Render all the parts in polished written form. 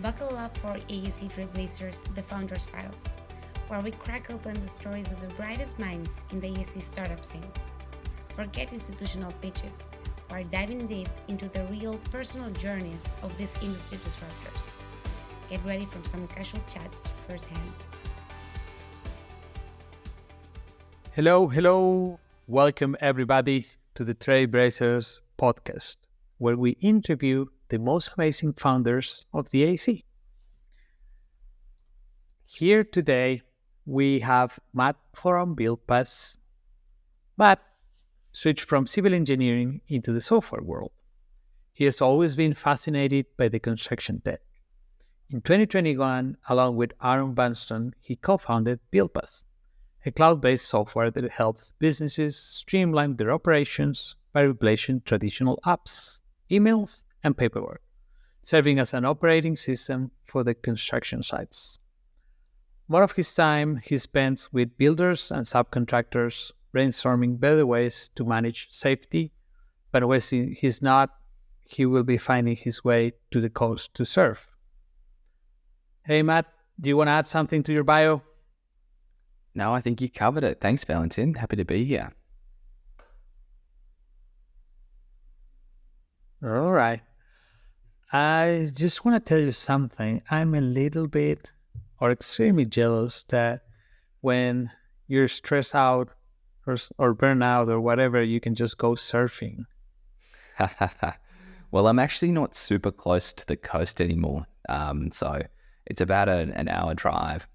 Buckle up for AEC Trailblazers, the Founders Files, where we crack open the stories of the brightest minds in the AEC startup scene. Forget institutional pitches. We're diving deep into the real personal journeys of these industry disruptors. Get ready for some casual chats firsthand. Hello. Welcome everybody to the Trailblazers podcast, where we interview the most amazing founders of the AC. Here today, we have Matt from BuildPass. Matt switched from civil engineering into the software world. He has always been fascinated by the construction tech. In 2021, along with Aaron Banston, he co-founded BuildPass, a cloud-based software that helps businesses streamline their operations by replacing traditional apps, emails, and paperwork, serving as an operating system for the construction sites. More of his time he spends with builders and subcontractors, brainstorming better ways to manage safety, but when he's not, he will be finding his way to the coast to surf. Hey, Matt, do you want to add something to your bio? No, I think you covered it. Thanks, Valentin. Happy to be here. All right. I just want to tell you something. I'm a little bit or extremely jealous that when you're stressed out or burnt out or whatever, you can just go surfing. Well, I'm actually not super close to the coast anymore. So it's about an hour drive,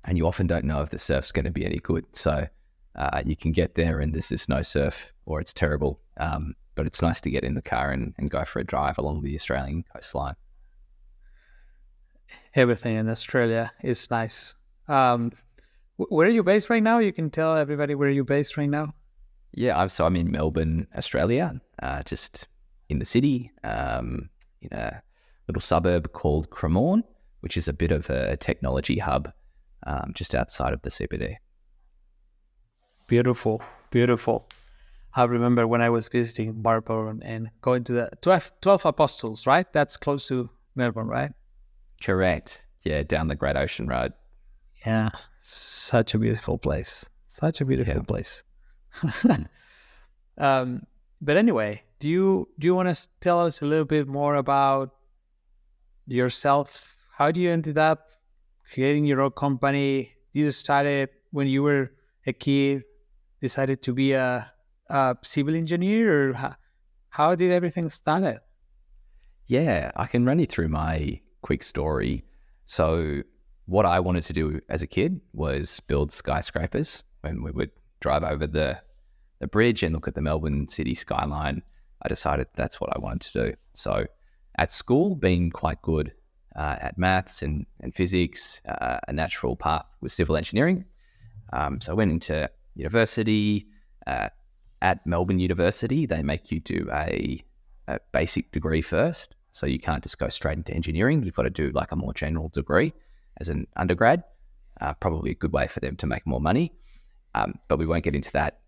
and you often don't know if the surf's going to be any good. So you can get there and there's no surf or it's terrible. But it's nice to get in the car and go for a drive along the Australian coastline. Everything in Australia is nice. Where are you based right now? You can tell everybody where you're based right now. Yeah, I'm in Melbourne, Australia, just in the city, in a little suburb called Cremorne, which is a bit of a technology hub just outside of the CBD. Beautiful. I remember when I was visiting Melbourne and going to the 12 Apostles, right? That's close to Melbourne, right? Correct. Yeah, down the Great Ocean Road. Yeah, such a beautiful place. Place. But anyway, do you want to tell us a little bit more about yourself? How do you ended up creating your own company? You started when you were a kid, decided to be a civil engineer, or how did everything start? Yeah, I can run you through my quick story. So what I wanted to do as a kid was build skyscrapers. When we would drive over the bridge and look at the Melbourne city skyline, I decided that's what I wanted to do. So at school, being quite good at maths and physics, a natural path was civil engineering. So I went into university. At Melbourne University, they make you do a basic degree first. So you can't just go straight into engineering. You've got to do like a more general degree as an undergrad. Probably a good way for them to make more money. But we won't get into that.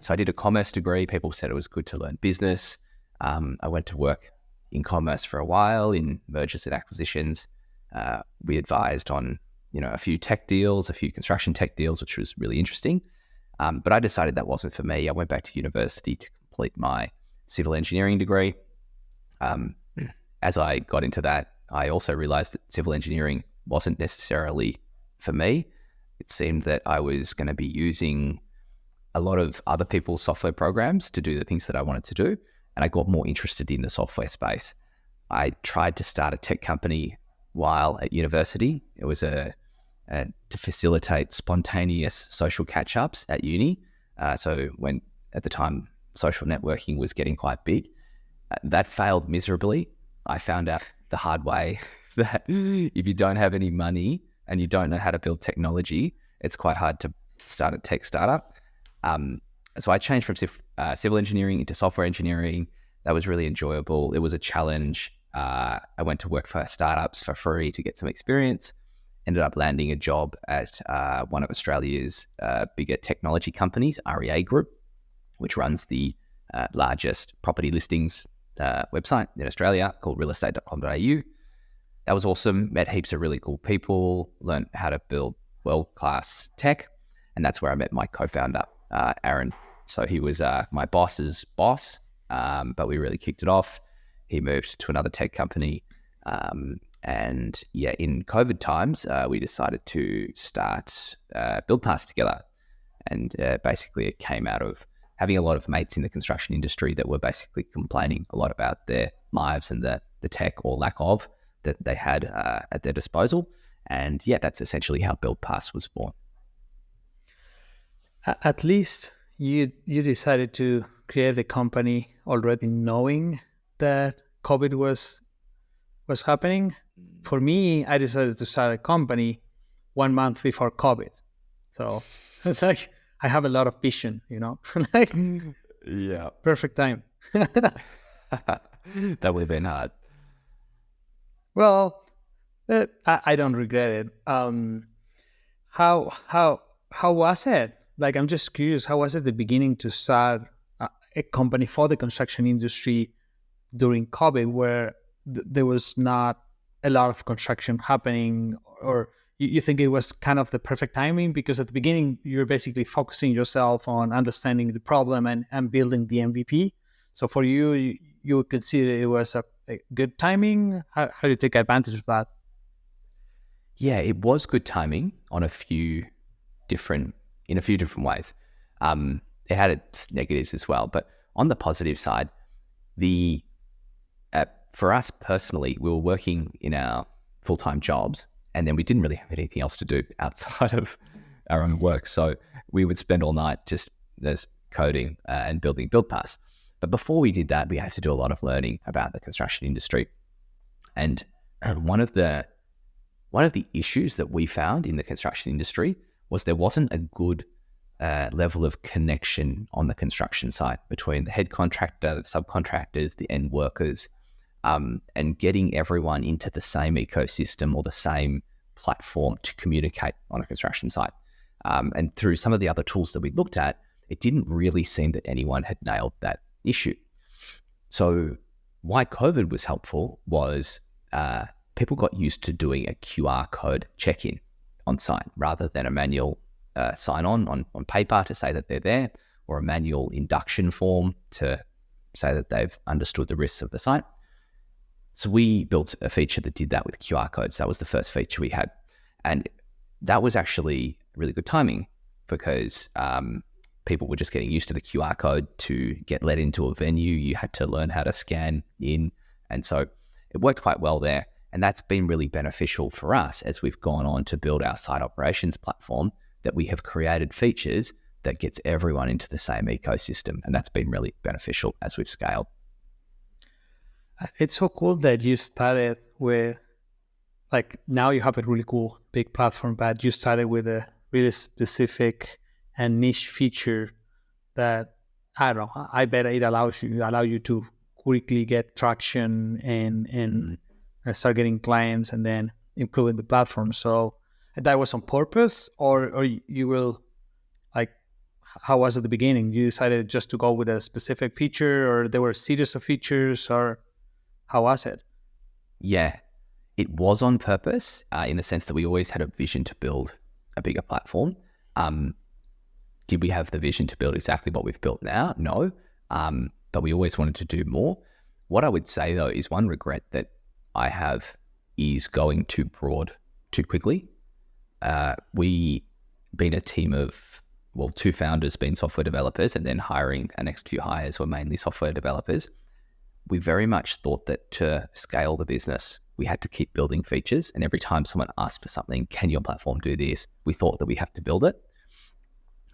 So I did a commerce degree. People said it was good to learn business. I went to work in commerce for a while in mergers and acquisitions. We advised on a few tech deals, a few construction tech deals, which was really interesting. But I decided that wasn't for me. I went back to university to complete my civil engineering degree. As I got into that, I also realized that civil engineering wasn't necessarily for me. It seemed that I was going to be using a lot of other people's software programs to do the things that I wanted to do. And I got more interested in the software space. I tried to start a tech company while at university. It was to facilitate spontaneous social catch-ups at uni. So when, at the time, social networking was getting quite big, that failed miserably. I found out the hard way that if you don't have any money and you don't know how to build technology, it's quite hard to start a tech startup. So I changed from civil engineering into software engineering. That was really enjoyable. It was a challenge. I went to work for startups for free to get some experience. Ended up landing a job at one of Australia's bigger technology companies, REA Group, which runs the largest property listings website in Australia called realestate.com.au. that was awesome. Met heaps of really cool people, learned how to build world-class tech. And that's where I met my co-founder, Aaron. So he was my boss's boss, but we really kicked it off. He moved to another tech company. And yeah, in COVID times, we decided to start BuildPass together. And basically it came out of having a lot of mates in the construction industry that were basically complaining a lot about their lives and the tech or lack of that they had at their disposal. And yeah, that's essentially how BuildPass was born. At least you decided to create the company already knowing that COVID was happening. For me, I decided to start a company 1 month before COVID. So it's like I have a lot of vision, like yeah, perfect time. That would have been hard. Well, I don't regret it. How was it? Like, I'm just curious, how was it at the beginning to start a company for the construction industry during COVID, where there was not a lot of construction happening? Or you think it was kind of the perfect timing? Because at the beginning, you're basically focusing yourself on understanding the problem and building the MVP. So for you would consider it was a good timing? How do you take advantage of that? Yeah, it was good timing in a few different ways. It had its negatives as well, but on the positive side, for us personally, we were working in our full-time jobs, and then we didn't really have anything else to do outside of our own work. So we would spend all night just coding and building BuildPass. But before we did that, we had to do a lot of learning about the construction industry. And one of the issues that we found in the construction industry was there wasn't a good level of connection on the construction site between the head contractor, the subcontractors, the end workers, and getting everyone into the same ecosystem or the same platform to communicate on a construction site. And through some of the other tools that we looked at, it didn't really seem that anyone had nailed that issue. So why COVID was helpful was people got used to doing a QR code check-in on site rather than a manual sign-on paper to say that they're there, or a manual induction form to say that they've understood the risks of the site. So we built a feature that did that with QR codes. That was the first feature we had. And that was actually really good timing because people were just getting used to the QR code. To get let into a venue, you had to learn how to scan in. And so it worked quite well there. And that's been really beneficial for us as we've gone on to build our site operations platform, that we have created features that gets everyone into the same ecosystem. And that's been really beneficial as we've scaled. It's so cool that you started with, like, now you have a really cool big platform, but you started with a really specific and niche feature that, I don't know, I bet it allow you to quickly get traction and start getting clients and then improving the platform. So that was on purpose, or you will, like, how was it at the beginning? You decided just to go with a specific feature, or there were a series of features, or how was it? Yeah, it was on purpose in the sense that we always had a vision to build a bigger platform. Did we have the vision to build exactly what we've built now? No, but we always wanted to do more. What I would say, though, is one regret that I have is going too broad too quickly. We been a team of, two founders being software developers, and then hiring our next few hires were mainly software developers. We very much thought that to scale the business, we had to keep building features. And every time someone asked for something, can your platform do this? We thought that we have to build it.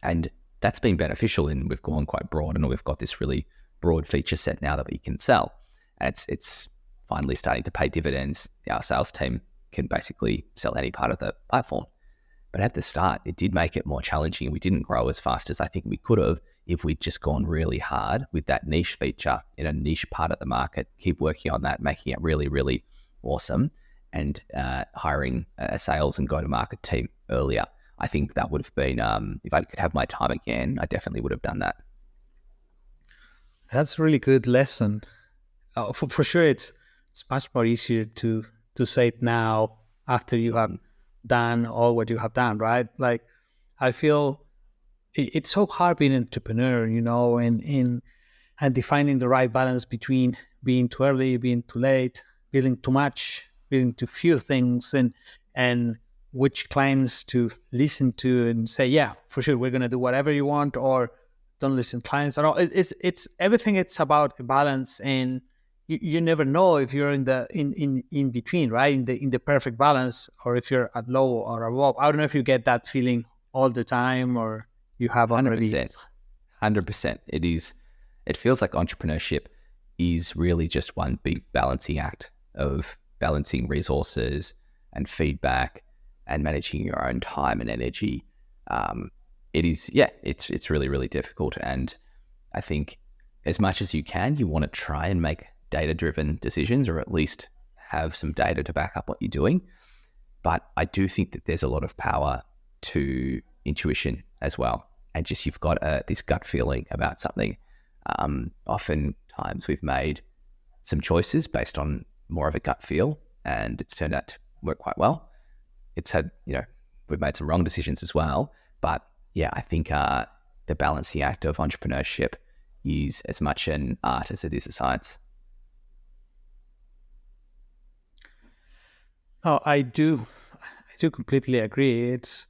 And that's been beneficial, and we've gone quite broad, and we've got this really broad feature set now that we can sell. And it's finally starting to pay dividends. Our sales team can basically sell any part of the platform. But at the start, it did make it more challenging. We didn't grow as fast as I think we could have if we'd just gone really hard with that niche feature in a niche part of the market, keep working on that, making it really, really awesome, and hiring a sales and go-to-market team earlier. I think that would have been, if I could have my time again, I definitely would have done that. That's a really good lesson. For sure, it's much more easier to to say it now after you have done all what you have done, right? Like, I feel it's so hard being an entrepreneur, and defining the right balance between being too early, being too late, building too much, building too few things, and which clients to listen to and say, yeah, for sure, we're going to do whatever you want, or don't listen to clients at all. It's everything. It's about a balance, and you never know if you're in between, right? In the perfect balance, or if you're at low or above. I don't know if you get that feeling all the time, or you have already. 100%. It feels like entrepreneurship is really just one big balancing act of balancing resources and feedback and managing your own time and energy. It's really, really difficult. And I think as much as you can, you want to try and make data-driven decisions, or at least have some data to back up what you're doing. But I do think that there's a lot of power to intuition as well. And just you've got this gut feeling about something. Oftentimes we've made some choices based on more of a gut feel, and it's turned out to work quite well. It's had, we've made some wrong decisions as well. But yeah, I think the balancing act of entrepreneurship is as much an art as it is a science. Oh, I do completely agree. It's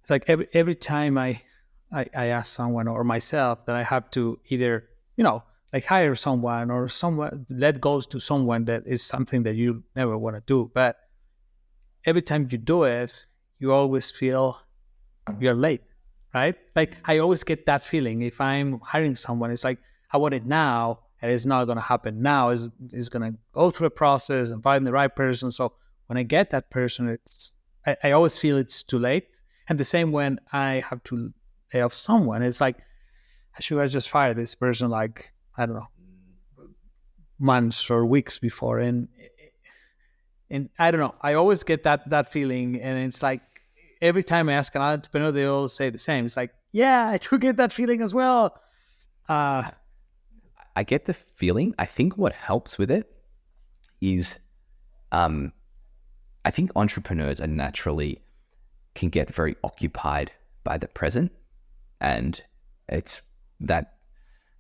like every time I ask someone or myself that I have to either, like hire someone or let go to someone that is something that you never want to do. But every time you do it, you always feel you're late, right? Like I always get that feeling. If I'm hiring someone, it's like, I want it now, and it's not going to happen now. It's going to go through a process and find the right person. So when I get that person, I always feel it's too late. And the same when I have to lay off someone, it's like, should I just fire this person, like, I don't know, months or weeks before? And I don't know, I always get that feeling. And it's like, every time I ask an entrepreneur, they all say the same. It's like, yeah, I do get that feeling as well. I get the feeling. I think what helps with it is, I think entrepreneurs are naturally can get very occupied by the present, and it's that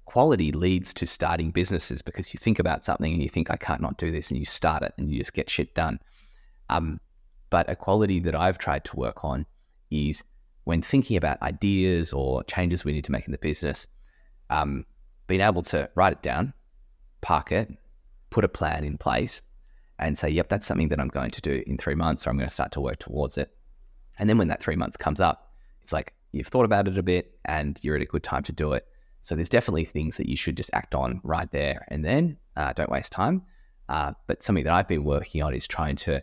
quality leads to starting businesses, because you think about something and you think, I can't not do this, and you start it and you just get shit done. But a quality that I've tried to work on is when thinking about ideas or changes we need to make in the business, being able to write it down, park it, put a plan in place, and say, yep, that's something that I'm going to do in 3 months, or I'm going to start to work towards it. And then when that 3 months comes up, it's like you've thought about it a bit and you're at a good time to do it. So there's definitely things that you should just act on right there and then. Don't waste time. But something that I've been working on is trying to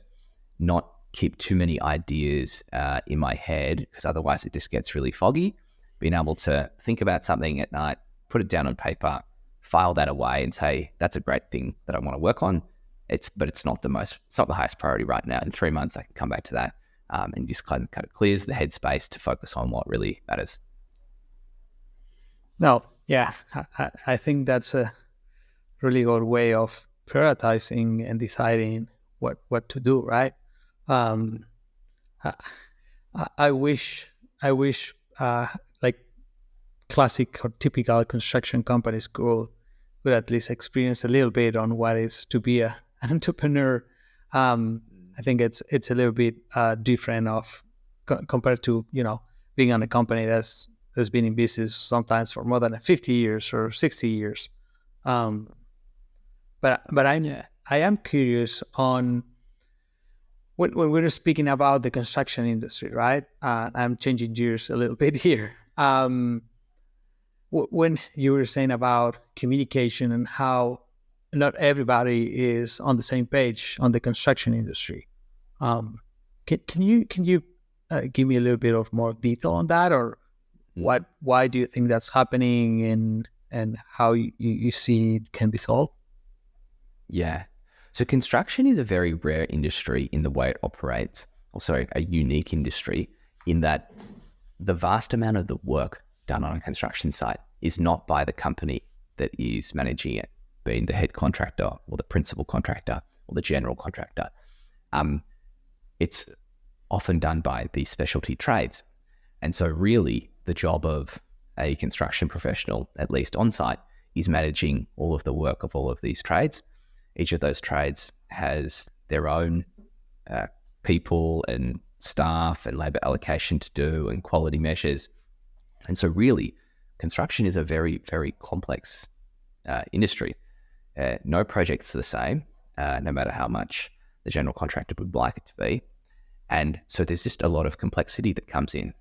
not keep too many ideas in my head, because otherwise it just gets really foggy. Being able to think about something at night, put it down on paper, file that away, and say, that's a great thing that I want to work on. But it's not the highest priority right now. In 3 months, I can come back to that, and just kind of clears the headspace to focus on what really matters. No, yeah, I think that's a really good way of prioritizing and deciding what to do, right? I wish like classic or typical construction companies could at least experience a little bit on what is to be an entrepreneur. I think it's a little bit different compared to being on a company that's been in business sometimes for more than 50 years or 60 years. But I am curious on when we're speaking about the construction industry, right? I'm changing gears a little bit here. When you were saying about communication and how not everybody is on the same page on the construction industry, can you give me a little bit of more detail on that, or why do you think that's happening, and how you see it can be solved? Yeah. So construction is a very rare industry in the way it operates. Also a unique industry in that the vast amount of the work done on a construction site is not by the company that is managing it, being the head contractor or the principal contractor or the general contractor. It's often done by the specialty trades. And so really the job of a construction professional, at least on site, is managing all of the work of all of these trades. Each of those trades has their own people and staff and labor allocation to do and quality measures. And so really, construction is a very, very complex industry. No project's the same, no matter how much the general contractor would like it to be. And so there's just a lot of complexity that comes in.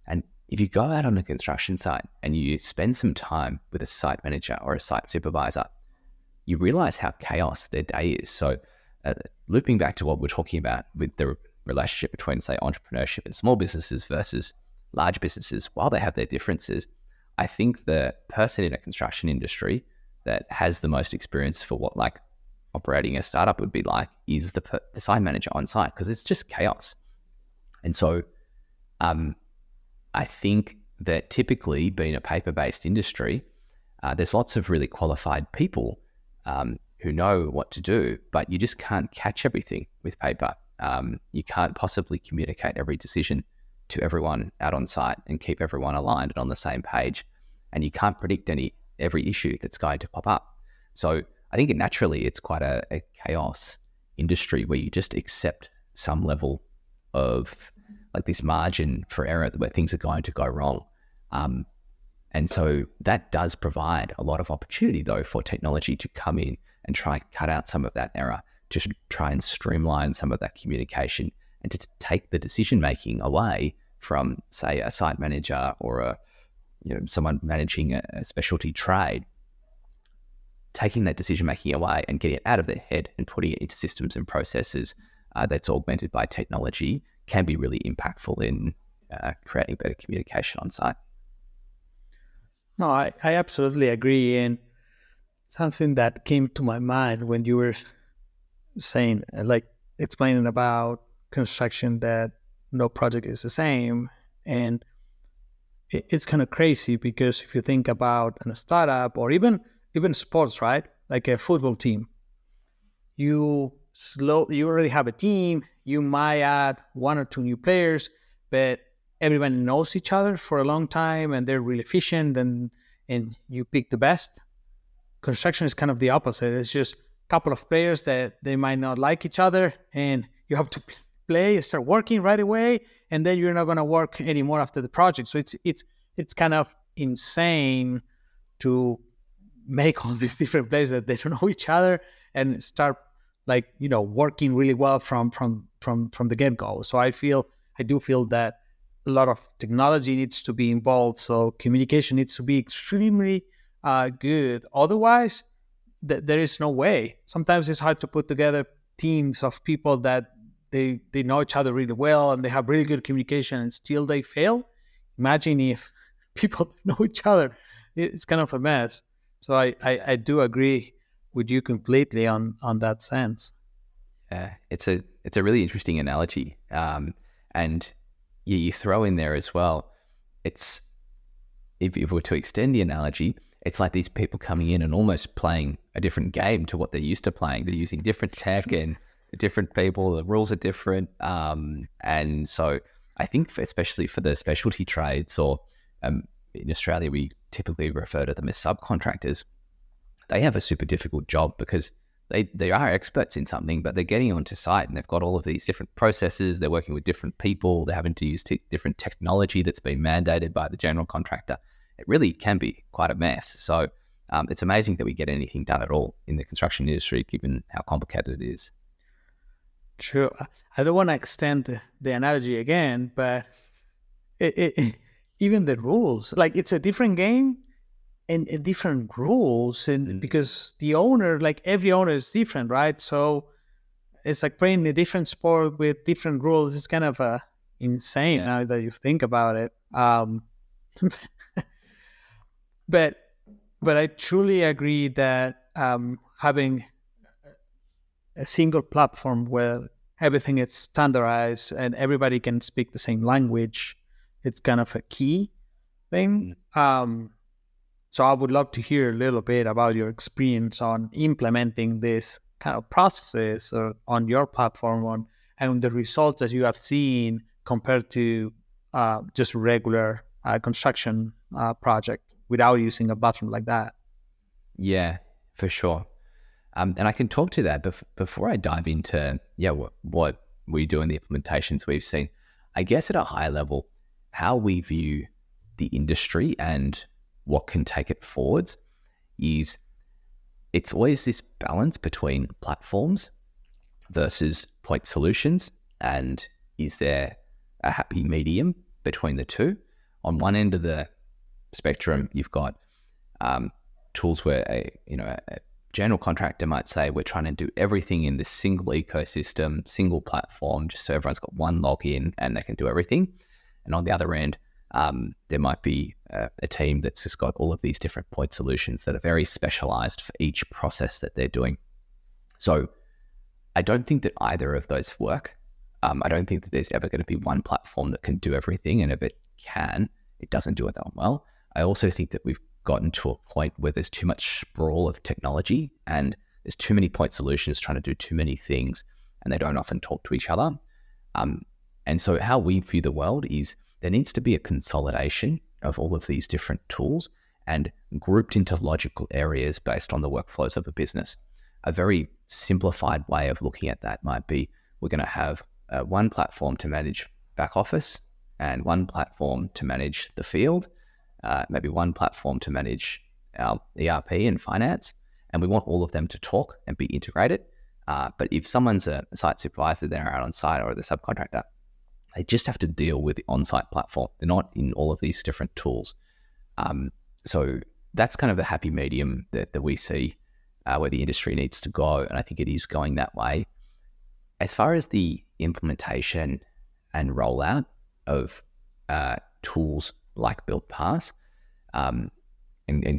And if you go out on a construction site and you spend some time with a site manager or a site supervisor, you realize how chaos their day is. So looping back to what we're talking about with the relationship between, say, entrepreneurship and small businesses versus large businesses, while they have their differences, I think the person in a construction industry that has the most experience for what like operating a startup would be like is the site manager on site, because it's just chaos. And so I think that typically being a paper-based industry, there's lots of really qualified people who know what to do, but you just can't catch everything with paper. You can't possibly communicate every decision to everyone out on site and keep everyone aligned and on the same page. And you can't predict every issue that's going to pop up. So I think naturally it's quite a chaos industry where you just accept some level of like this margin for error where things are going to go wrong. And so that does provide a lot of opportunity though for technology to come in and try and cut out some of that error, to try and streamline some of that communication and to take the decision-making away from, say, a site manager or someone managing a specialty trade, taking that decision-making away and getting it out of their head and putting it into systems and processes that's augmented by technology can be really impactful in creating better communication on site. No, I absolutely agree. And something that came to my mind when you were saying, like explaining about construction, that no project is the same. And it's kind of crazy because if you think about a startup or even sports, right? Like a football team, you already have a team. You might add one or two new players, but everyone knows each other for a long time and they're really efficient and you pick the best. Construction is kind of the opposite. It's just a couple of players that they might not like each other and you have to start working right away, and then you're not going to work anymore after the project. So it's kind of insane to make all these different players that they don't know each other and start working really well from the get-go. So I do feel that a lot of technology needs to be involved. So communication needs to be extremely good. Otherwise, there is no way. Sometimes it's hard to put together teams of people that they know each other really well and they have really good communication and still they fail. Imagine if people know each other. It's kind of a mess. So I do agree with you completely on that sense. Yeah, it's a really interesting analogy. And you throw in there as well, it's, if we were to extend the analogy, it's like these people coming in and almost playing a different game to what they're used to playing. They're using different tech and different people, the rules are different. And so I think especially for the specialty trades, or in Australia, we typically refer to them as subcontractors. They have a super difficult job because they are experts in something, but they're getting onto site and they've got all of these different processes. They're working with different people. They're having to use different technology that's been mandated by the general contractor. It really can be quite a mess. So it's amazing that we get anything done at all in the construction industry, given how complicated it is. True. I don't want to extend the analogy again, but even the rules, like it's a different game and different rules, and because the owner, like every owner is different, right? So it's like playing a different sport with different rules. It's kind of insane now that you think about it. But I truly agree that having a single platform where everything is standardized and everybody can speak the same language, it's kind of a key thing. So I would love to hear a little bit about your experience on implementing this kind of processes or on your platform and the results that you have seen compared to just regular construction project without using a platform like that? Yeah, for sure. And I can talk to that before I dive into what we do in the implementations we've seen. I guess at a high level, how we view the industry and what can take it forwards is it's always this balance between platforms versus point solutions, and is there a happy medium between the two? On one end of the spectrum, you've got tools where a general contractor might say, we're trying to do everything in this single ecosystem, single platform, just so everyone's got one login and they can do everything. And on the other end, there might be a team that's just got all of these different point solutions that are very specialized for each process that they're doing. So I don't think that either of those work. I don't think that there's ever going to be one platform that can do everything. And if it can, it doesn't do it that well. I also think that we've gotten to a point where there's too much sprawl of technology and there's too many point solutions trying to do too many things, and they don't often talk to each other. And so how we view the world is there needs to be a consolidation of all of these different tools and grouped into logical areas based on the workflows of a business. A very simplified way of looking at that might be we're going to have one platform to manage back office and one platform to manage the field, maybe one platform to manage our ERP and finance, and we want all of them to talk and be integrated. But if someone's a site supervisor, they're out on site, or the subcontractor, they just have to deal with the on-site platform. They're not in all of these different tools. So that's kind of the happy medium that we see where the industry needs to go, and I think it is going that way. As far as the implementation and rollout of tools like BuildPass, and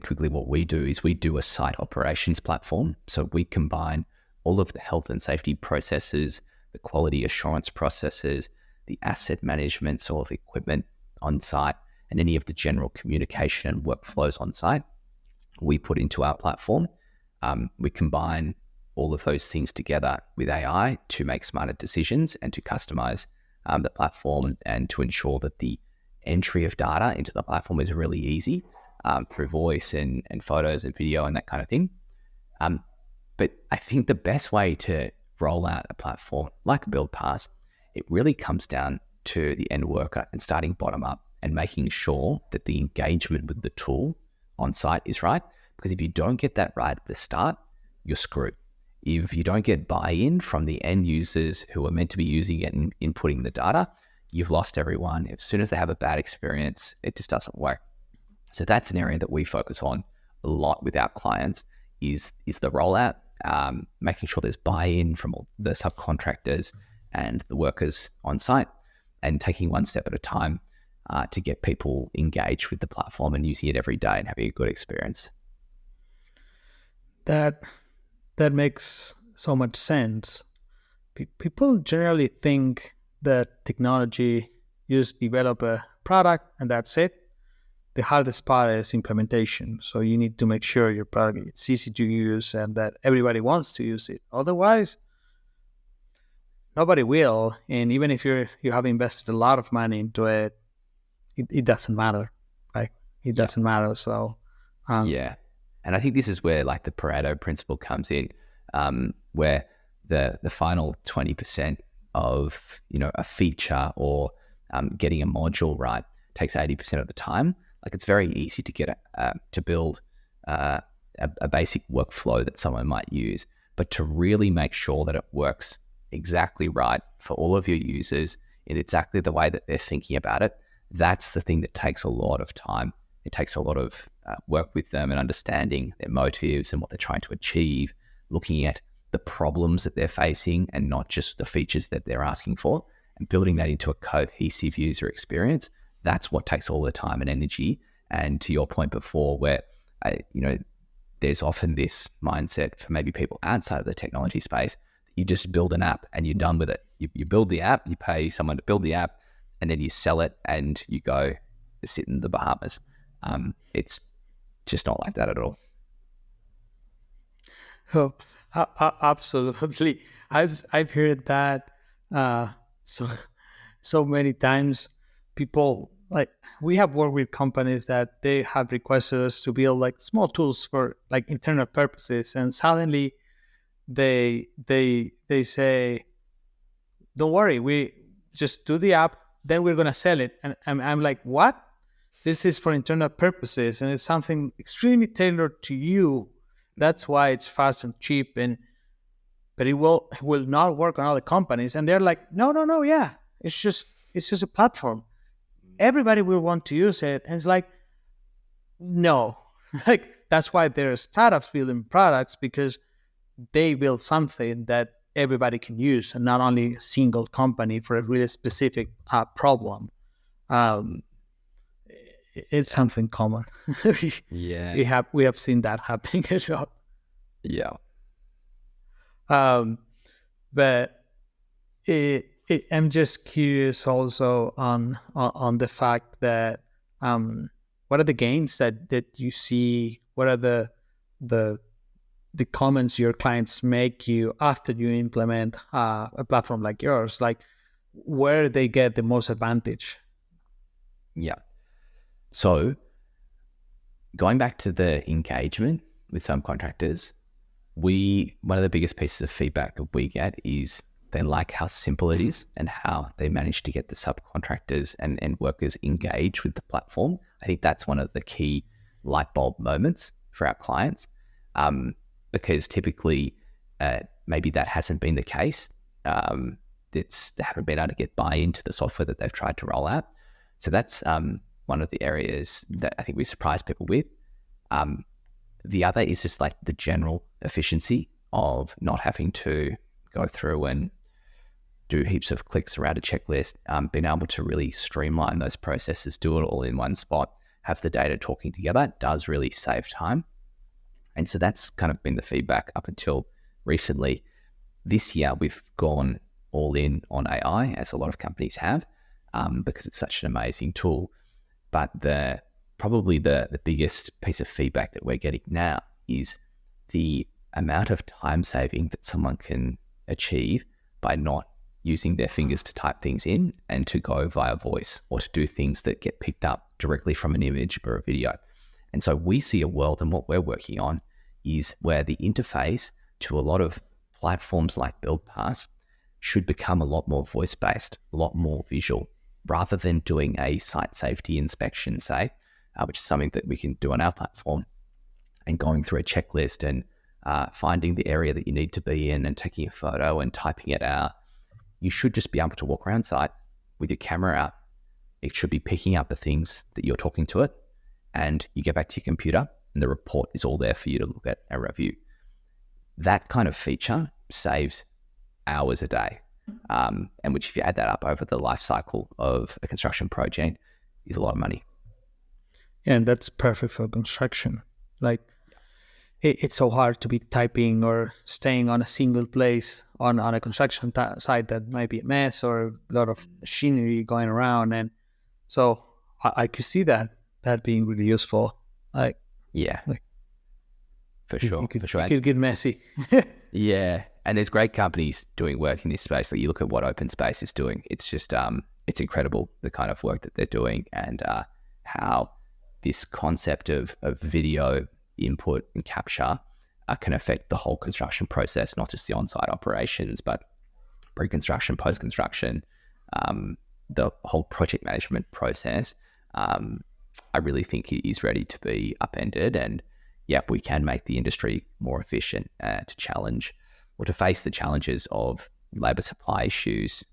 quickly what we do is we do a site operations platform. So we combine all of the health and safety processes, the quality assurance processes, the asset management, so of equipment on site, and any of the general communication and workflows on site, we put into our platform. We combine all of those things together with AI to make smarter decisions and to customize the platform and to ensure that the entry of data into the platform is really easy through voice and photos and video and that kind of thing. But I think the best way to roll out a platform like BuildPass, it really comes down to the end worker and starting bottom up and making sure that the engagement with the tool on site is right. Because if you don't get that right at the start, you're screwed. If you don't get buy-in from the end users who are meant to be using it and inputting the data, you've lost everyone. As soon as they have a bad experience, it just doesn't work. So that's an area that we focus on a lot with our clients is the rollout, making sure there's buy-in from all the subcontractors and the workers on site, and taking one step at a time to get people engaged with the platform and using it every day and having a good experience. That makes so much sense. People generally think that technology, you just develop a product and that's it. The hardest part is implementation. So you need to make sure your product is easy to use and that everybody wants to use it. Otherwise, nobody will. And even if you have invested a lot of money into it, it doesn't matter. Like it doesn't matter. So yeah. And I think this is where like the Perrott principle comes in, where the final 20% of a feature or getting a module right takes 80% of the time. Like it's very easy to get to build a basic workflow that someone might use, but to really make sure that it works exactly right for all of your users in exactly the way that they're thinking about it, that's the thing that takes a lot of time. It takes a lot of work with them and understanding their motives and what they're trying to achieve, looking at the problems that they're facing and not just the features that they're asking for, and building that into a cohesive user experience. That's what takes all the time and energy. And to your point before, where there's often this mindset for maybe people outside of the technology space, you just build an app and you're done with it. You build the app, you pay someone to build the app, and then you sell it and you go sit in the Bahamas. It's just not like that at all. So Absolutely. I've heard that so so many times. People like we have worked with companies that they have requested us to build like small tools for like internal purposes, and suddenly they say, "Don't worry, we just do the app, then we're gonna sell it." And I'm like, "What? This is for internal purposes, and it's something extremely tailored to you. That's why it's fast and cheap, and but it will not work on other companies." And they're like, no, yeah, it's just a platform. Everybody will want to use it. And it's like, no, like that's why there are startups building products, because they build something that everybody can use, and not only a single company for a really specific problem. Um, it's something common. we, Yeah. we have seen that happening as well. Yeah. Um, but I'm just curious also on the fact that what are the gains that you see? What are the comments your clients make you after you implement a platform like yours? Like, where they get the most advantage? Yeah. So going back to the engagement with subcontractors, one of the biggest pieces of feedback that we get is they like how simple it is and how they manage to get the subcontractors and workers engaged with the platform. I think that's one of the key light bulb moments for our clients, because typically maybe that hasn't been the case. They haven't been able to get buy-in to the software that they've tried to roll out. So that's one of the areas that I think we surprise people with. The other is just like the general efficiency of not having to go through and do heaps of clicks around a checklist, being able to really streamline those processes, do it all in one spot, have the data talking together, does really save time. And so that's kind of been the feedback up until recently. This year, we've gone all in on AI, as a lot of companies have, because it's such an amazing tool. But probably the biggest piece of feedback that we're getting now is the amount of time saving that someone can achieve by not using their fingers to type things in and to go via voice, or to do things that get picked up directly from an image or a video. And so we see a world, and what we're working on is where the interface to a lot of platforms like BuildPass should become a lot more voice-based, a lot more visual, rather than doing a site safety inspection, say, which is something that we can do on our platform, and going through a checklist and finding the area that you need to be in and taking a photo and typing it out. You should just be able to walk around site with your camera out. It should be picking up the things that you're talking to it, and you get back to your computer and the report is all there for you to look at and review. That kind of feature saves hours a day, and which, if you add that up over the life cycle of a construction project, is a lot of money. And that's perfect for construction. Like, it's so hard to be typing or staying on a single place on a construction site that might be a mess or a lot of machinery going around. And so I could see that being really useful. Like, yeah, for sure. It could get messy. Yeah, and there's great companies doing work in this space. Like, you look at what Open Space is doing. It's just it's incredible, the kind of work that they're doing, and how this concept of video input and capture can affect the whole construction process, not just the on-site operations, but pre-construction, post-construction, the whole project management process. I really think it is ready to be upended, and we can make the industry more efficient to challenge or to face the challenges of labour supply issues,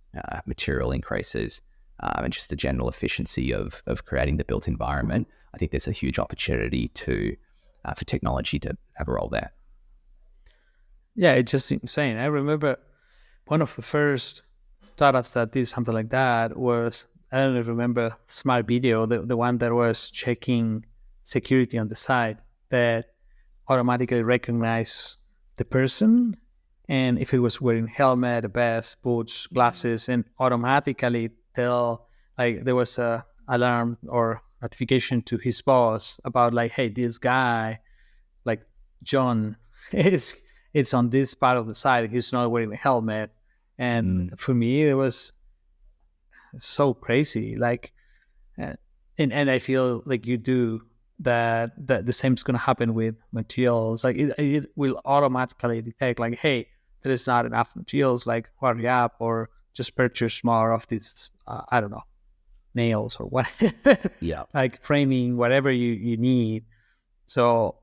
material increases, and just the general efficiency of creating the built environment. I think there's a huge opportunity for technology to have a role there. Yeah, it's just insane. I remember one of the first startups that did something like that was, I don't remember, Smart Video, the one that was checking security on the site, that automatically recognized the person, and if he was wearing helmet, vest, boots, glasses, and automatically tell, like, there was a alarm or notification to his boss about, like, hey, this guy, like John, is it's on this part of the side. He's not wearing a helmet. And for me, it was so crazy. Like, and I feel like you do that the same is going to happen with materials. Like it will automatically detect like, hey, there is not enough materials, like hurry up or just purchase more of these, I don't know, nails or what, Yeah. like framing, whatever you need. So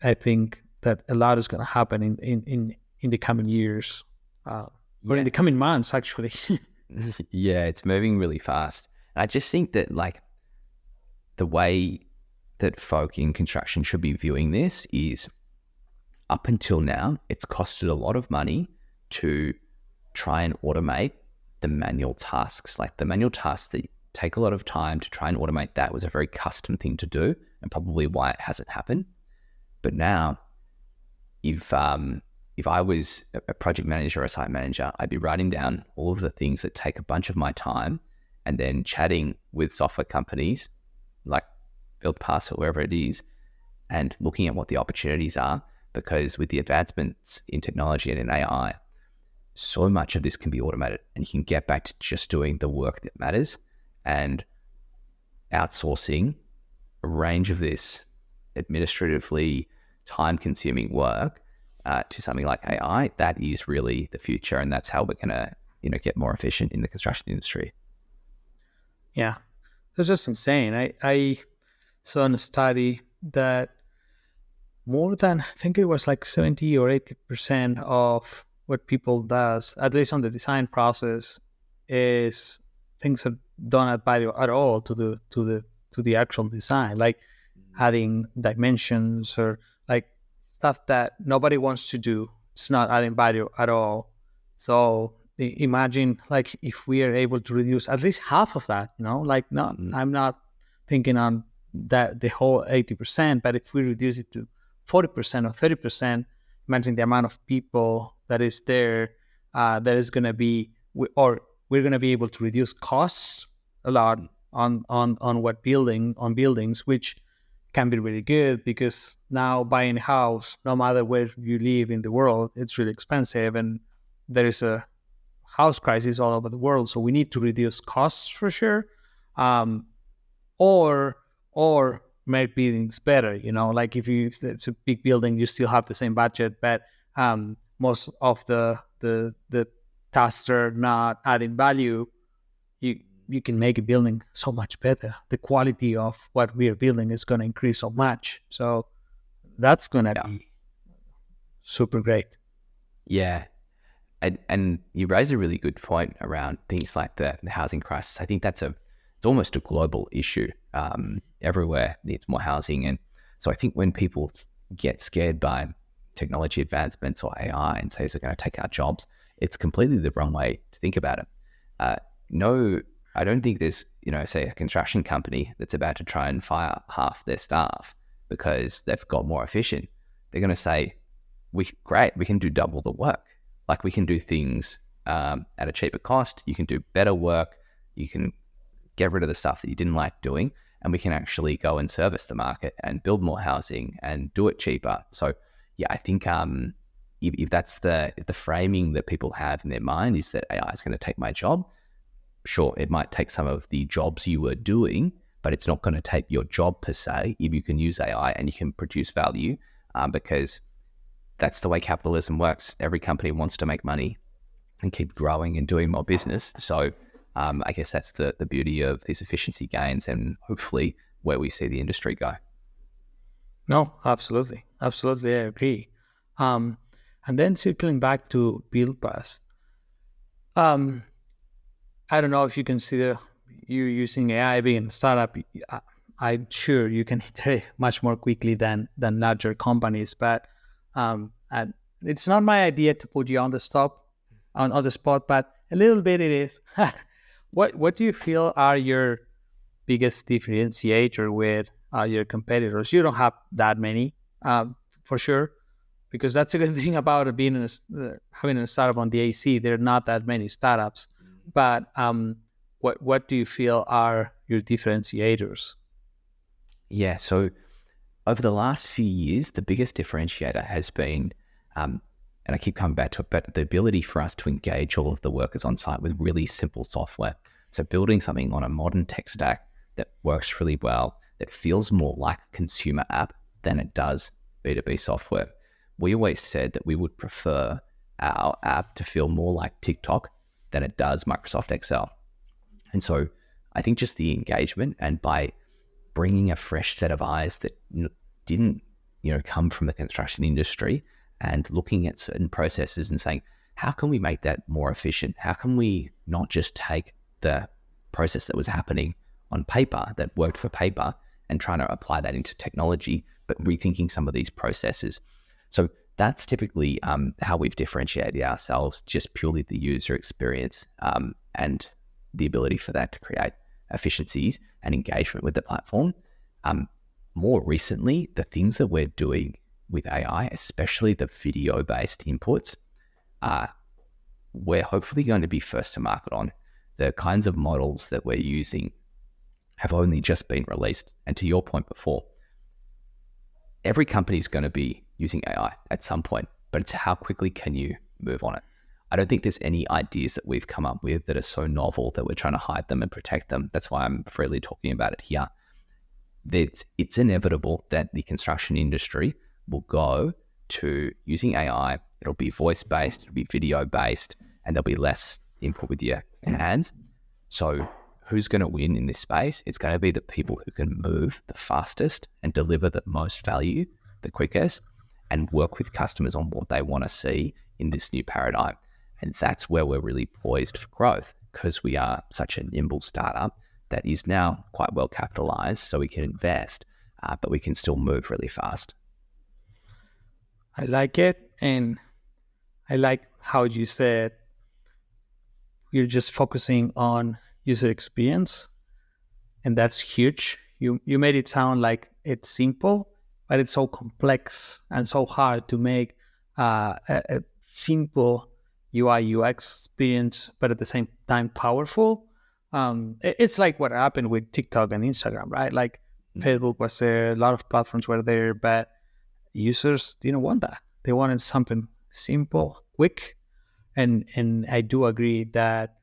I think that a lot is going to happen in the coming years, or in the coming months, actually. Yeah, it's moving really fast. And I just think that like the way that folk in construction should be viewing this is, up until now, it's costed a lot of money to try and automate the manual tasks. Like the manual tasks that take a lot of time to try and automate, that was a very custom thing to do, and probably why it hasn't happened. But now, if I was a project manager or a site manager, I'd be writing down all of the things that take a bunch of my time and then chatting with software companies like BuildPass or wherever it is and looking at what the opportunities are. Because with the advancements in technology and in AI, so much of this can be automated and you can get back to just doing the work that matters, and outsourcing a range of this administratively time-consuming work to something like AI. That is really the future, and that's how we're going to, get more efficient in the construction industry. Yeah, it's just insane. I saw in a study that more than, I think it was like 70 or 80% of what people does, at least on the design process, is things are done at value at all to the actual design, like adding dimensions or like stuff that nobody wants to do. It's not adding value at all. So imagine like if we are able to reduce at least half of that, like not, I'm not thinking on that the whole 80%, but if we reduce it to 40% or 30%, imagine the amount of people that is there, that is going to be, or we're going to be able to reduce costs a lot on buildings, which can be really good, because now buying a house, no matter where you live in the world, it's really expensive, and there is a house crisis all over the world. So we need to reduce costs for sure, or make buildings better. Like if it's a big building, you still have the same budget, but most of the tasks are not adding value. You can make a building so much better. The quality of what we are building is going to increase so much. So that's going to be super great. Yeah. And you raise a really good point around things like the housing crisis. I think it's almost a global issue. Everywhere needs more housing. And so I think when people get scared by technology advancements or AI and say it's going to take our jobs, it's completely the wrong way to think about it. No, I don't think there's, say a construction company that's about to try and fire half their staff because they've got more efficient. They're going to say, great, we can do double the work. Like we can do things at a cheaper cost. You can do better work. You can get rid of the stuff that you didn't like doing, and we can actually go and service the market and build more housing and do it cheaper. So yeah, I think if that's the framing that people have in their mind, is that AI is going to take my job. Sure, it might take some of the jobs you were doing, but it's not going to take your job per se if you can use AI and you can produce value, because that's the way capitalism works. Every company wants to make money and keep growing and doing more business. So I guess that's the beauty of these efficiency gains, and hopefully where we see the industry go. No, absolutely. Absolutely, I agree. And then circling back to BuildPass, I don't know if you consider you using AI being a startup. I'm sure you can iterate much more quickly than larger companies, but and it's not my idea to put you on the spot, but a little bit it is. What do you feel are your biggest differentiator with your competitors? You don't have that many, for sure, because that's a good thing about having a startup on the AC. There are not that many startups, but what do you feel are your differentiators? Yeah, so over the last few years, the biggest differentiator has been And I keep coming back to it, but the ability for us to engage all of the workers on site with really simple software. So building something on a modern tech stack that works really well, that feels more like a consumer app than it does B2B software. We always said that we would prefer our app to feel more like TikTok than it does Microsoft Excel. And so I think just the engagement, and by bringing a fresh set of eyes that didn't, come from the construction industry, and looking at certain processes and saying, how can we make that more efficient? How can we not just take the process that was happening on paper, that worked for paper, and trying to apply that into technology, but rethinking some of these processes? So that's typically how we've differentiated ourselves, just purely the user experience and the ability for that to create efficiencies and engagement with the platform. More recently, the things that we're doing with AI, especially the video-based inputs, we're hopefully going to be first to market on. The kinds of models that we're using have only just been released. And to your point before, every company is going to be using AI at some point, but it's how quickly can you move on it? I don't think there's any ideas that we've come up with that are so novel that we're trying to hide them and protect them. That's why I'm freely talking about it here. It's inevitable that the construction industry will go to using AI. It'll be voice-based, it'll be video-based, and there'll be less input with your hands. So who's going to win in this space? It's going to be the people who can move the fastest and deliver the most value the quickest and work with customers on what they want to see in this new paradigm. And that's where we're really poised for growth, because we are such a nimble startup that is now quite well capitalized, so we can invest, but we can still move really fast. I like it, and I like how you said you're just focusing on user experience, and that's huge. You made it sound like it's simple, but it's so complex and so hard to make a simple UI UX experience, but at the same time powerful. It's like what happened with TikTok and Instagram, right? Like Facebook was there, a lot of platforms were there, but users didn't want that. They wanted something simple, quick. And I do agree that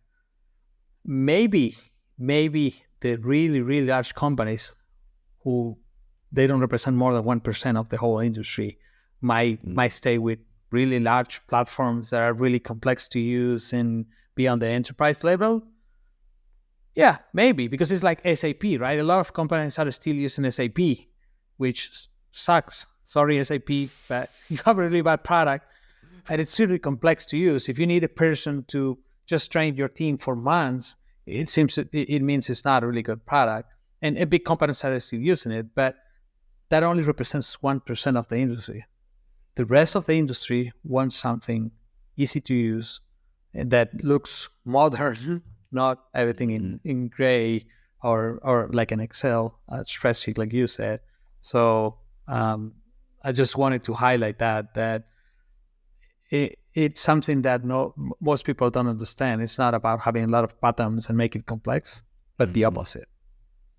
maybe the really, really large companies who they don't represent more than 1% of the whole industry might stay with really large platforms that are really complex to use and be on the enterprise level. Yeah, maybe, because it's like SAP, right? A lot of companies are still using SAP, which sucks. Sorry, SAP, but you have a really bad product and it's really complex to use. If you need a person to just train your team for months, it means it's not a really good product. And big companies are still using it, but that only represents 1% of the industry. The rest of the industry wants something easy to use that looks modern, not everything in gray or like an Excel spreadsheet, like you said. So I just wanted to highlight that it's something that most people don't understand. It's not about having a lot of buttons and make it complex, but the opposite.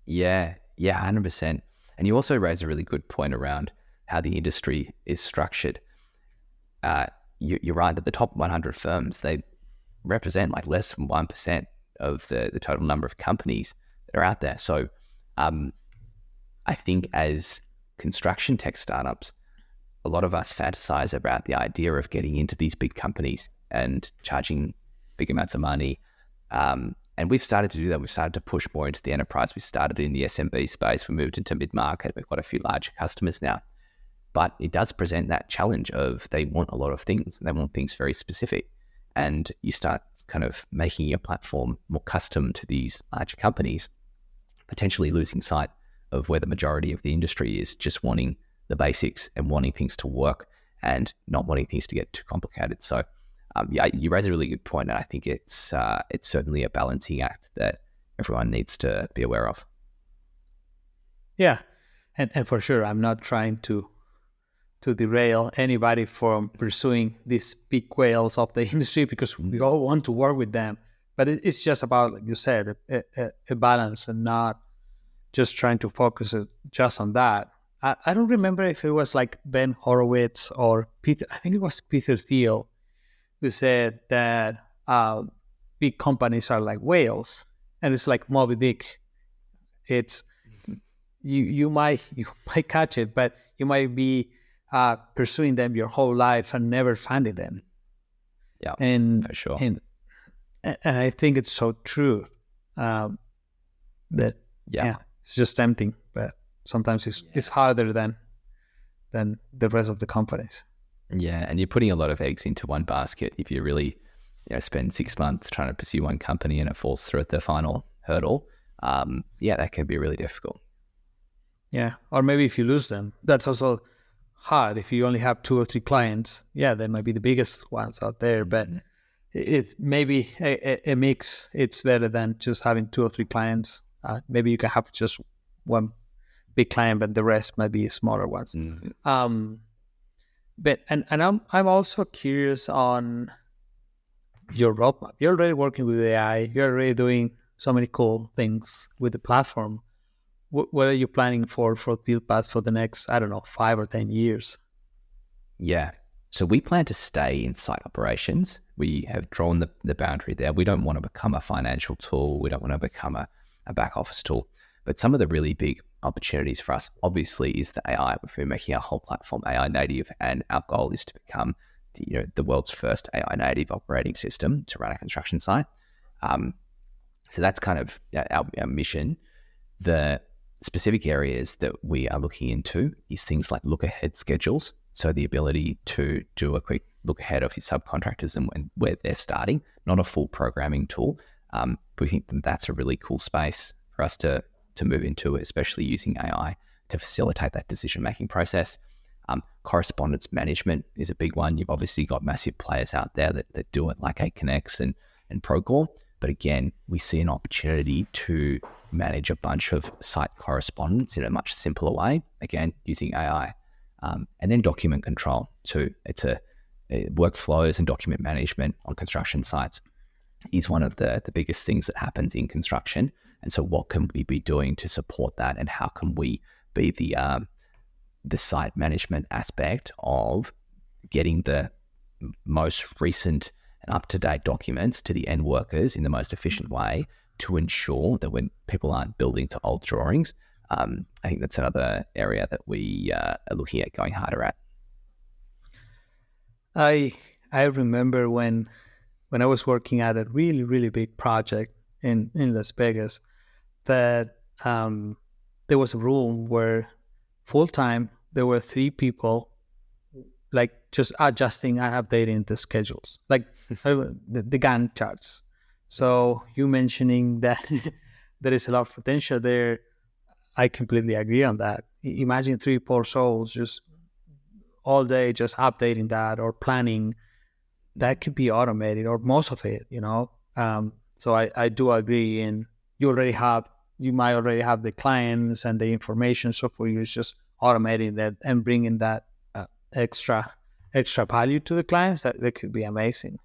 Yeah, 100%. And you also raise a really good point around how the industry is structured. You're right that the top 100 firms, they represent like less than 1% of the total number of companies that are out there. So I think as construction tech startups, a lot of us fantasize about the idea of getting into these big companies and charging big amounts of money. And we've started to do that. We've started to push more into the enterprise. We started in the SMB space. We moved into mid-market. We've got a few larger customers now. But it does present that challenge of they want a lot of things. They want things very specific. And you start kind of making your platform more custom to these larger companies, potentially losing sight of where the majority of the industry is, just wanting the basics and wanting things to work and not wanting things to get too complicated. So you raise a really good point, and I think it's certainly a balancing act that everyone needs to be aware of. Yeah, and for sure, I'm not trying to derail anybody from pursuing these big whales of the industry, because we all want to work with them. But it's just about, like you said, a balance, and not just trying to focus just on that. I don't remember if it was like Ben Horowitz or Peter. I think it was Peter Thiel who said that big companies are like whales, and it's like Moby Dick. It's you might catch it, but you might be pursuing them your whole life and never finding them. Yeah, And for sure. and I think it's so true that it's just tempting, but sometimes it's harder than the rest of the companies. Yeah, and you're putting a lot of eggs into one basket. If you really, spend 6 months trying to pursue one company and it falls through at the final hurdle, that can be really difficult. Yeah, or maybe if you lose them, that's also hard. If you only have 2 or 3 clients, they might be the biggest ones out there, but it's maybe a mix. It's better than just having 2 or 3 clients. Maybe you can have just one big client, but the rest might be smaller ones. Mm-hmm. But I'm also curious on your roadmap. You're already working with AI. You're already doing so many cool things with the platform. What are you planning for BuildPass for the next, 5 or 10 years? Yeah. So we plan to stay in site operations. We have drawn the boundary there. We don't want to become a financial tool. We don't want to become a back office tool. But some of the really big opportunities for us, obviously, is the AI. We're making our whole platform AI native, and our goal is to become the world's first AI native operating system to run a construction site. So that's kind of our mission. The specific areas that we are looking into is things like look-ahead schedules. So the ability to do a quick look ahead of your subcontractors and where they're starting, not a full programming tool. But we think that's a really cool space for us to move into, especially using AI to facilitate that decision-making process. Correspondence management is a big one. You've obviously got massive players out there that do it, like AConnect and Procore. But again, we see an opportunity to manage a bunch of site correspondence in a much simpler way, again, using AI. And then document control too. It's workflows and document management on construction sites is one of the biggest things that happens in construction. And so what can we be doing to support that? And how can we be the site management aspect of getting the most recent and up-to-date documents to the end workers in the most efficient way to ensure that when people aren't building to old drawings? I think that's another area that we are looking at going harder at. I remember when I was working at a really, really big project in Las Vegas, that there was a room where full-time there were 3 people like just adjusting and updating the schedules, like the Gantt charts. So you mentioning that there is a lot of potential there, I completely agree on that. Imagine 3 poor souls just all day just updating that or planning. That could be automated, or most of it, So I do agree. And you might already have the clients and the information. So for you, it's just automating that and bringing that extra value to the clients. That could be amazing.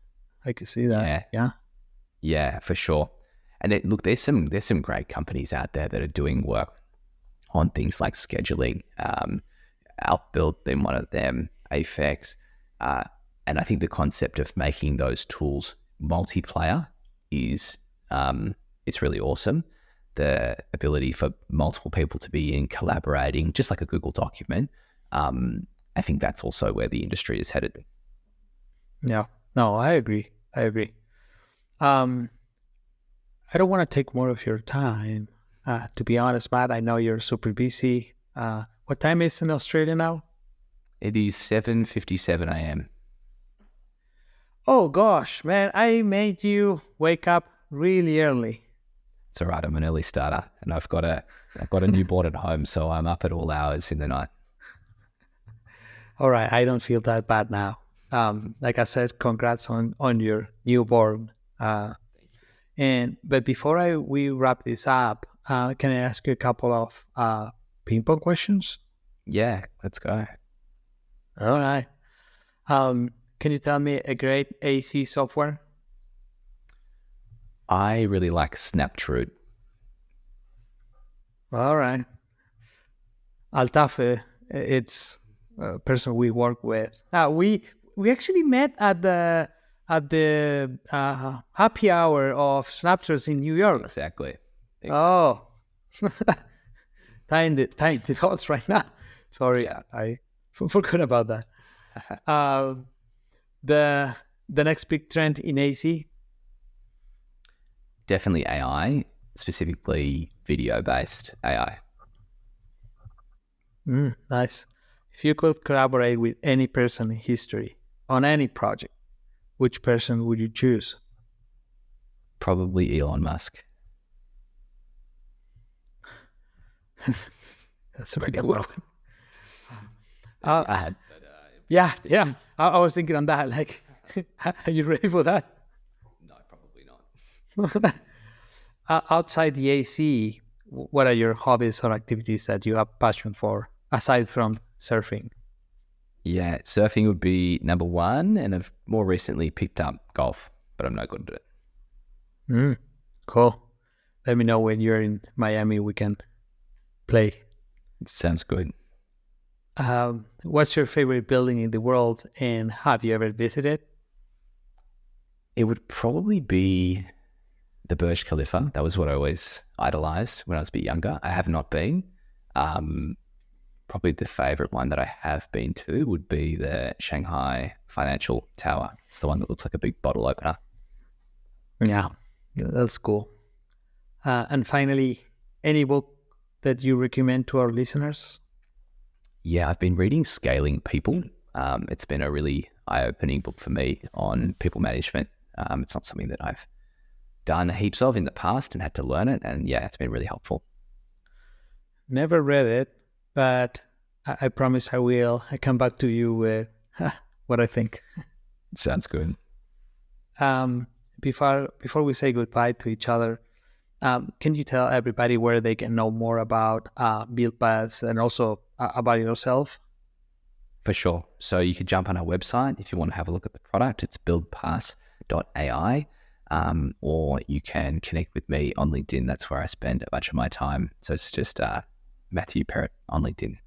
I could see that. Yeah, for sure. And look, there's some great companies out there that are doing work on things like scheduling. Outbuild them, one of them, Afex. And I think the concept of making those tools multiplayer is it's really awesome. The ability for multiple people to be in collaborating, just like a Google document. I think that's also where the industry is headed. Yeah, no, I agree. I don't want to take more of your time. To be honest, Matt, I know you're super busy. What time is it in Australia now? It is 7:57 a.m. Oh gosh, man, I made you wake up really early. It's all right. I'm an early starter, and I've got a newborn at home, so I'm up at all hours in the night. All right, I don't feel that bad now. Like I said, congrats on your newborn. But before we wrap this up, can I ask you a couple of ping pong questions? Yeah, let's go. All right. Can you tell me a great AC software? I really like Snaptrude. All right. Altafe, it's a person we work with. We actually met at the happy hour of Snapsters in New York. Exactly. Oh, tying the thoughts right now. Sorry, I forgot about that. The next big trend in AC? Definitely AI, specifically video-based AI. Nice. If you could collaborate with any person in history on any project, which person would you choose? Probably Elon Musk. That's a really good one. I had. Yeah. I was thinking on that. Like, are you ready for that? No, probably not. Outside the AC, what are your hobbies or activities that you have passion for, aside from surfing? Yeah, surfing would be number one, and I've more recently picked up golf, but I'm not good at it. Cool. Let me know when you're in Miami. We can play. It sounds good. What's your favorite building in the world, and have you ever visited? It would probably be the Burj Khalifa. That was what I always idolized when I was a bit younger. I have not been. Probably the favorite one that I have been to would be the Shanghai Financial Tower. It's the one that looks like a big bottle opener. Yeah, that's cool. And finally, any book that you recommend to our listeners? Yeah, I've been reading Scaling People. It's been a really eye-opening book for me on people management. It's not something that I've done heaps of in the past and had to learn it. And yeah, it's been really helpful. Never read it, but I promise I will. I come back to you with what I think. Sounds good. Before we say goodbye to each other, can you tell everybody where they can know more about BuildPass and also about yourself? For sure. So you could jump on our website if you want to have a look at the product. It's buildpass.ai. Or you can connect with me on LinkedIn. That's where I spend a bunch of my time. So it's just Matthew Perrott on LinkedIn.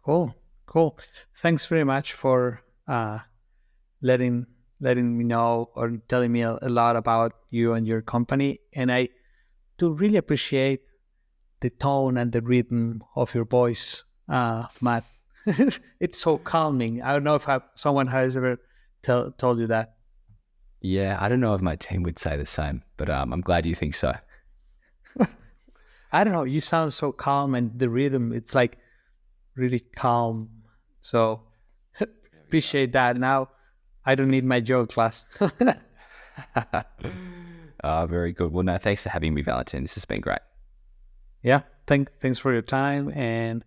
Cool. Thanks very much for letting me know or telling me a lot about you and your company. And I do really appreciate the tone and the rhythm of your voice, Matt. It's so calming. I don't know if someone has ever told you that. Yeah, I don't know if my team would say the same, but I'm glad you think so. I don't know. You sound so calm, and the rhythm, it's like really calm. So appreciate that. Now I don't need my yoga class. Very good. Well, no, thanks for having me, Valentin. This has been great. Yeah. Thanks for your time, and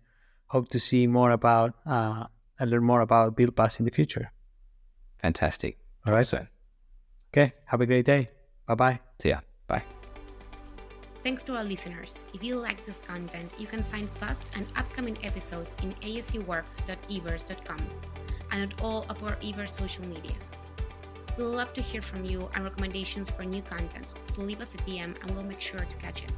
hope to see more about and learn more about BuildPass in the future. Fantastic. All right. Soon. Okay. Have a great day. Bye-bye. See ya. Bye. Thanks to our listeners. If you like this content, you can find past and upcoming episodes in ascworks.everse.com and at all of our Everse social media. We'd love to hear from you and recommendations for new content, so leave us a DM and we'll make sure to catch it.